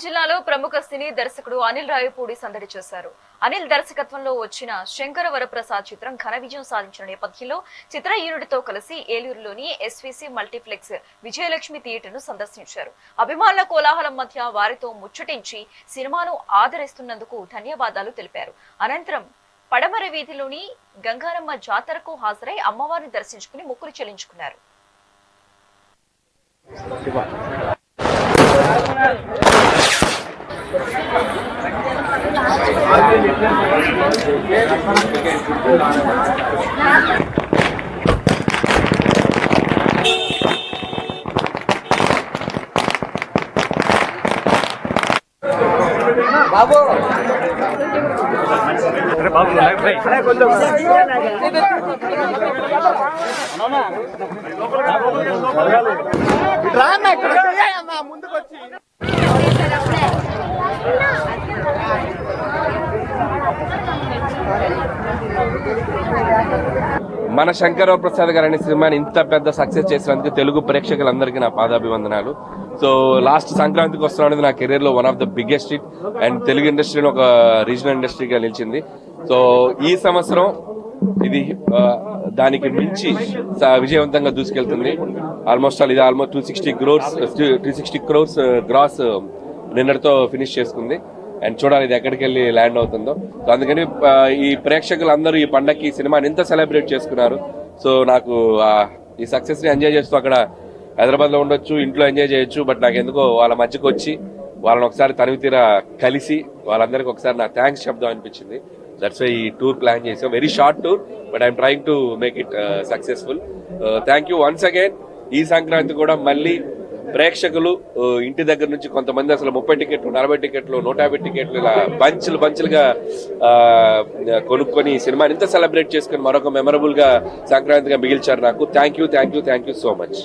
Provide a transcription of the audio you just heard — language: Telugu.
జిల్లాలో ప్రముఖ సినీ దర్శకుడు అనిల్ రావిపూడి సందడి చేశారు. అనిల్ దర్శకత్వంలో వచ్చిన శంకర వరప్రసాద్ చిత్రం ఘన విజయం సాధించిన నేపథ్యంలో చిత్ర యూనిట్ తో కలిసి ఏలూరులోని ఎస్వీసీ మల్టీప్లెక్స్ విజయలక్ష్మి థియేటర్ ను సందర్శించారు. అభిమానుల కోలాహలం మధ్య వారితో ముచ్చటించి సినిమాను ఆదరిస్తున్నందుకు ధన్యవాదాలు తెలిపారు. అనంతరం పడమర వీధిలోని గంగారమ్మ జాతరకు హాజరై అమ్మవారిని దర్శించుకుని మొక్కులు చెల్లించుకున్నారు. బాబు ముందుకు వచ్చి మన శంకర ప్రసాద్ గారు అనే సినిమాని ఇంత పెద్ద సక్సెస్ చేసినందుకు తెలుగు ప్రేక్షకులందరికీ నా పాదాభివందనాలు. సో లాస్ట్ సంక్రాంతికి వస్తున్నది నా కెరీర్ లో one of the biggest hit and Telugu ఇండస్ట్రీలో ఒక రీజనల్ ఇండస్ట్రీగా నిలిచింది. సో ఈ సంవత్సరం ఇది దానికి మించి విజయవంతంగా దూసుకెళ్తుంది. ఆల్మోస్ట్ 260 crores గ్రాస్ నిన్నటితో ఫినిష్ చేసుకుంది. అండ్ చూడాలి ఇది ఎక్కడికి వెళ్ళి ల్యాండ్ అవుతుందో. సో అందుకని ఈ ప్రేక్షకులందరూ ఈ పండగకి ఈ సినిమాని ఎంత సెలబ్రేట్ చేసుకున్నారు. సో నాకు ఈ సక్సెస్ ని ఎంజాయ్ చేస్తూ అక్కడ హైదరాబాద్ లో ఉండొచ్చు, ఇంట్లో ఎంజాయ్ చేయొచ్చు. బట్ నాకు ఎందుకో వాళ్ళ మధ్యకు వచ్చి వాళ్ళని ఒకసారి తనివి తీరా కలిసి వాళ్ళందరికీ ఒకసారి నాకు థ్యాంక్స్ చెప్దాం అనిపించింది. దట్స్ వై ఈ టూర్ ప్లాన్ చేసాం. Very short tour but I'm trying to make it successful. Thank you once again. ఈ సంక్రాంతి కూడా మళ్ళీ ప్రేక్షకులు ఇంటి దగ్గర నుంచి కొంతమంది అసలు 30 టికెట్లు, 40 టికెట్లు, 150 టికెట్లు ఇలా బంచులుగా కొనుక్కొని సినిమాని ఇంత సెలబ్రేట్ చేసుకుని మరొక మెమరబుల్ గా సంక్రాంతిగా మిగిల్చారు నాకు. Thank you so much.